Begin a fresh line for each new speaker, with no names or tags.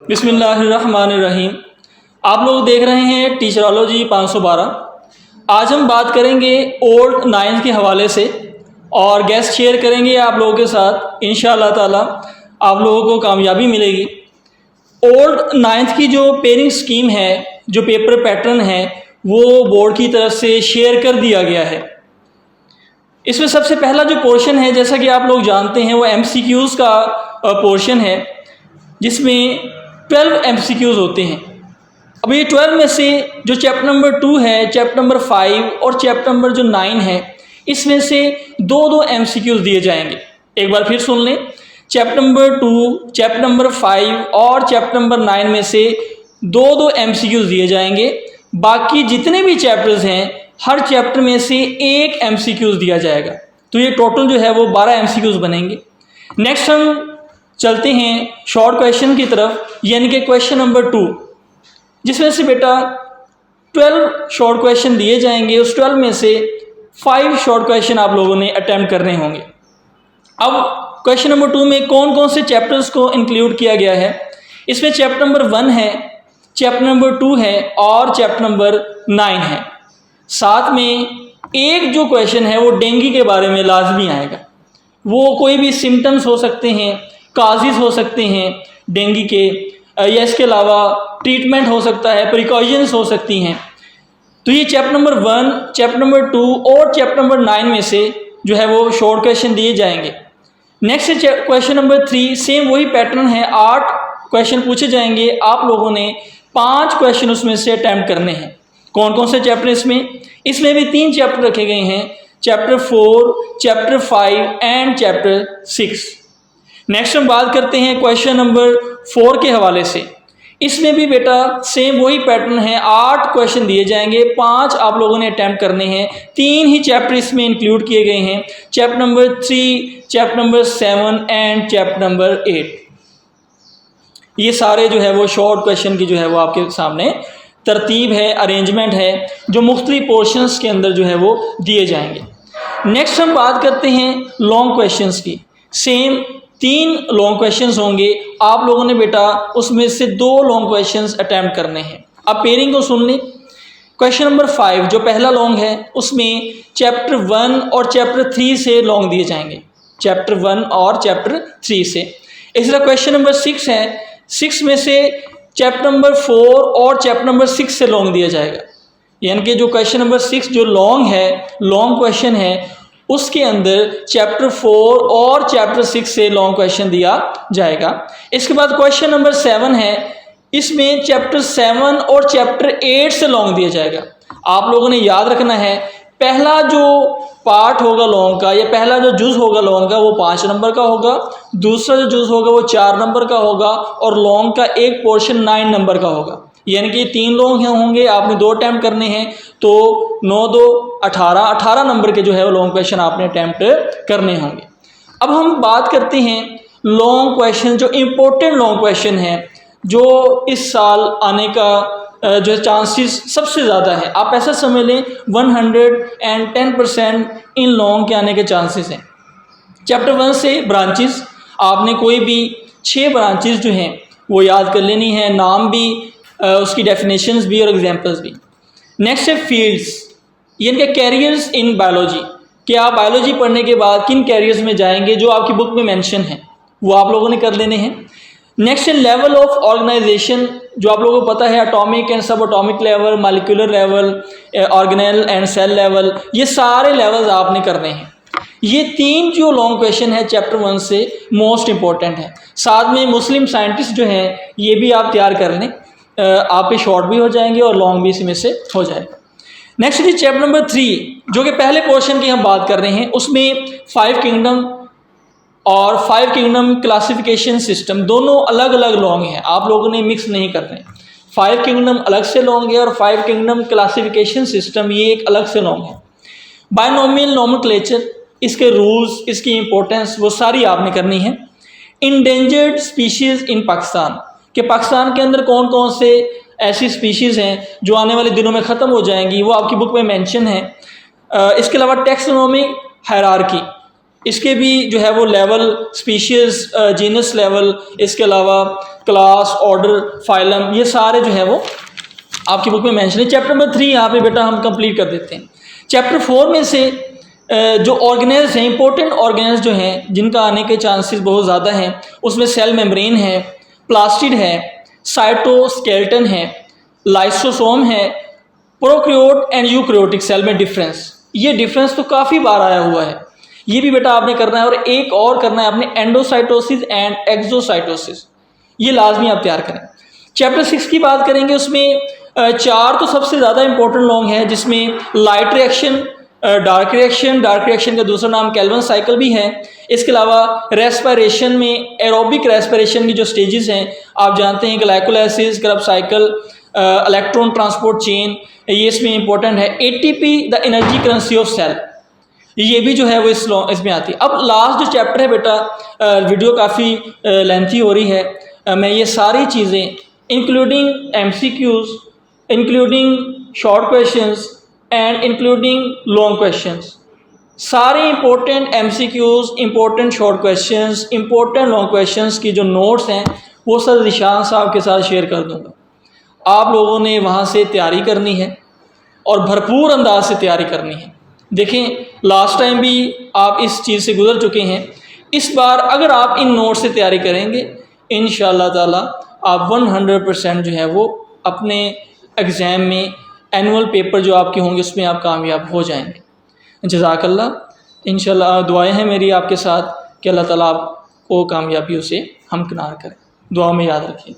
बिस्मिल्लाहिर्रहमानिर्रहीम। आप लोग देख रहे हैं टीचरोलॉजी 512। आज हम बात करेंगे ओल्ड नाइन्थ के हवाले से और गेस्ट शेयर करेंगे आप लोगों के साथ। इंशाअल्लाह ताला आप लोगों को कामयाबी मिलेगी। ओल्ड नाइन्थ की जो पेयरिंग स्कीम है, जो पेपर पैटर्न है, वो बोर्ड की तरफ से शेयर कर दिया गया है। इसमें सबसे पहला जो पोर्शन है, जैसा कि आप लोग जानते हैं, वो MCQs का पोर्शन है, जिसमें 12 MCQs होते हैं। अब ये 12 में से जो चैप्टर नंबर 2 है, चैप्टर नंबर 5 और चैप्टर नंबर जो 9 है, इसमें से दो MCQs दिए जाएंगे। एक बार फिर सुन लें, चैप्टर नंबर 2, चैप्टर नंबर 5 और चैप्टर नंबर 9 में से दो MCQs दिए जाएंगे। बाकी जितने भी चैप्टर्स हैं, हर चैप्टर में से एक MCQs दिया जाएगा। तो ये टोटल जो है वो 12 MCQs बनेंगे। नेक्स्ट हम चलते हैं शॉर्ट क्वेश्चन की तरफ, यानी कि क्वेश्चन नंबर 2, जिसमें से बेटा 12 शॉर्ट क्वेश्चन दिए जाएंगे। उस 12 में से 5 शॉर्ट क्वेश्चन आप लोगों ने अटेम्प्ट करने होंगे। अब क्वेश्चन नंबर 2 में कौन कौन से चैप्टर्स को इंक्लूड किया गया है? इसमें चैप्टर नंबर 1 है, चैप्टर नंबर 2 है और चैप्टर नंबर 9 है। साथ में एक जो क्वेश्चन है वो डेंगू के बारे में लाजमी आएगा। वो कोई भी सिम्टम्स हो सकते हैं, काजेज हो सकते हैं डेंगू के, या इसके अलावा ट्रीटमेंट हो सकता है, प्रिकॉशंस हो सकती हैं। तो ये चैप्टर नंबर 1, चैप्टर नंबर 2 और चैप्टर नंबर 9 में से जो है वो शॉर्ट क्वेश्चन दिए जाएंगे। नेक्स्ट क्वेश्चन नंबर 3, सेम वही पैटर्न है, 8 क्वेश्चन पूछे जाएंगे। आप लोगों ने 5 क्वेश्चन उसमें से अटैम्प्ट करने हैं। कौन कौन से चैप्टर इसमें भी 3 चैप्टर रखे गए हैं, chapter 4, chapter 5 and chapter 6। Next हम बात करते हैं क्वेश्चन नंबर 4 के हवाले से। इसमें भी बेटा सेम वही पैटर्न है, 8 क्वेश्चन दिए जाएंगे, 5 आप लोगों ने अटैम्प्ट करने हैं। 3 ही चैप्टर इसमें इंक्लूड किए गए हैं, chapter number 3, chapter number 7 and chapter number 8। ये सारे जो है वो शॉर्ट क्वेश्चन की जो है वो आपके सामने तरतीब है, अरेंजमेंट है, जो मुख्तलिफ पोर्शंस के अंदर जो है वो दिए जाएंगे। नेक्स्ट हम बात करते हैं लॉन्ग क्वेश्चंस की। सेम 3 लॉन्ग क्वेश्चंस होंगे। आप लोगों ने बेटा उसमें से 2 लॉन्ग क्वेश्चंस अटैम्प्ट करने हैं। अब पेयरिंग को सुन लें। क्वेश्चन नंबर 5 जो पहला लॉन्ग है, उसमें चैप्टर 1 और चैप्टर 3 से लॉन्ग दिए जाएंगे, चैप्टर 1 और चैप्टर 3 से। इसी तरह क्वेश्चन नंबर 6 है, 6 में से चैप्टर नंबर 4 और चैप्टर नंबर 6 से लॉन्ग दिया जाएगा। यानी कि जो क्वेश्चन नंबर 6 जो लॉन्ग है, लॉन्ग क्वेश्चन है, उसके अंदर चैप्टर 4 और चैप्टर 6 से लॉन्ग क्वेश्चन दिया जाएगा। इसके बाद क्वेश्चन नंबर 7 है, इसमें चैप्टर 7 और चैप्टर 8 से लॉन्ग दिया जाएगा। आप लोगों ने याद रखना है, पहला जो पार्ट होगा लॉन्ग का, या पहला जो जुज होगा लॉन्ग का, वो 5 नंबर का होगा। दूसरा जो जुज होगा वो 4 नंबर का होगा और लॉन्ग का एक पोर्शन 9 नंबर का होगा। यानी कि 3 लॉन्ग होंगे, आपने 2 अटैम्प्ट करने हैं, तो 9 2 18 नंबर के जो है वो लॉन्ग क्वेश्चन आपने अटैम्प्ट करने होंगे। अब हम बात करते हैं लॉन्ग क्वेश्चन, जो इम्पोर्टेंट लॉन्ग क्वेश्चन है, जो इस साल आने का जो चांसेस सबसे ज़्यादा है। आप ऐसा समझ लें 110% इन लॉन्ग के आने के चांसेस हैं। चैप्टर 1 से ब्रांचेस, आपने कोई भी 6 ब्रांचेस जो हैं वो याद कर लेनी है, नाम भी, उसकी डेफिनेशंस भी और एग्जांपल्स भी। नेक्स्ट है फील्ड्स, यानी कि कैरियर्स इन बायोलॉजी, कि आप बायोलॉजी पढ़ने के बाद किन कैरियर्स में जाएंगे, जो आपकी बुक में मेंशन है वो आप लोगों ने कर लेने हैं। नेक्स्ट है लेवल ऑफ ऑर्गेनाइजेशन, जो आप लोगों को पता है atomic and sub atomic level, molecular level, organelle and cell level, ये सारे लेवल्स आपने करने हैं। ये 3 जो लॉन्ग क्वेश्चन है चैप्टर 1 से मोस्ट इंपॉर्टेंट है। साथ में मुस्लिम साइंटिस्ट जो हैं, ये भी आप तैयार कर लें, आप पे शॉर्ट भी हो जाएंगे और लॉन्ग भी इसमें से हो जाएगा। नेक्स्ट है चैप्टर नंबर 3, जो कि पहले पोर्शन की हम बात कर रहे हैं। उसमें 5 किंगडम और 5 किंगडम क्लासिफिकेशन सिस्टम, दोनों अलग अलग लॉन्ग हैं, आप लोगों ने मिक्स नहीं करने। 5 किंगडम अलग से लॉन्ग है और 5 किंगडम क्लासिफिकेशन सिस्टम ये एक अलग से लॉन्ग है। बायनोमियल नोमेनक्लेचर, इसके रूल्स, इसकी इंपॉर्टेंस, वो सारी आपने करनी है। इंडेंजर्ड स्पीशीज़ इन पाकिस्तान, कि पाकिस्तान के अंदर कौन कौन से ऐसी स्पीशीज़ हैं जो आने वाले दिनों में ख़त्म हो जाएंगी, वो आपकी बुक में मेंशन है। इसके अलावा टैक्सोनॉमिक हायरार्की, इसके भी जो है वो लेवल, स्पीशीज़, जीनस लेवल, इसके अलावा क्लास, ऑर्डर, फाइलम, ये सारे जो है वो आपकी बुक में मेंशन है। चैप्टर नंबर 3 यहाँ पे बेटा हम कंप्लीट कर देते हैं। चैप्टर 4 में से जो ऑर्गेनेल्स हैं, इंपॉर्टेंट ऑर्गेनेल्स जो हैं जिनका आने के चांसेस बहुत ज़्यादा हैं, उसमें सेल मेम्ब्रेन है, प्लास्टिड है, साइटोस्केलेटन है, लाइसोसोम है, प्रोकैरियोट एंड यूकैरियोटिक सेल में डिफरेंस। ये डिफरेंस तो काफ़ी बार आया हुआ है, ये भी बेटा आपने करना है। और एक और करना है आपने, एंडोसाइटोसिस एंड एक्सोसाइटोसिस, ये लाजमी आप तैयार करें। चैप्टर 6 की बात करेंगे, उसमें 4 तो सबसे ज़्यादा इंपॉर्टेंट लॉन्ग है, जिसमें light reaction, dark reaction, dark reaction का दूसरा नाम कैल्विन साइकिल भी है। इसके अलावा रेस्पिरेशन में एरोबिक रेस्पिरेशन की जो स्टेजेस हैं आप जानते हैं, glycolysis, Krebs cycle, electron transport chain, ये इसमें इंपॉर्टेंट है। ATP, the energy currency of cell, ये भी जो है वो इसमें आती है। अब लास्ट जो चैप्टर है बेटा, वीडियो काफ़ी लेंथी हो रही है, मैं ये सारी चीज़ें including MCQs, including short questions and including long questions, सारे important MCQs, important short questions, important long questions की जो नोट्स हैं वो सर निशान साहब के साथ शेयर कर दूंगा। आप लोगों ने वहाँ से तैयारी करनी है और भरपूर अंदाज से तैयारी करनी है। देखें, लास्ट टाइम भी आप इस चीज़ से गुजर चुके हैं, इस बार अगर आप इन नोट्स से तैयारी करेंगे इंशाअल्लाह ताला आप 100% जो है वो अपने एग्ज़ाम में, एनुअल पेपर जो आपके होंगे उसमें आप कामयाब हो जाएंगे। जज़ाकल्लाह। इंशाअल्लाह दुआएं हैं मेरी आपके साथ कि अल्लाह ताला आपको कामयाबियों से हमकिनार करें। दुआ में याद रखिए।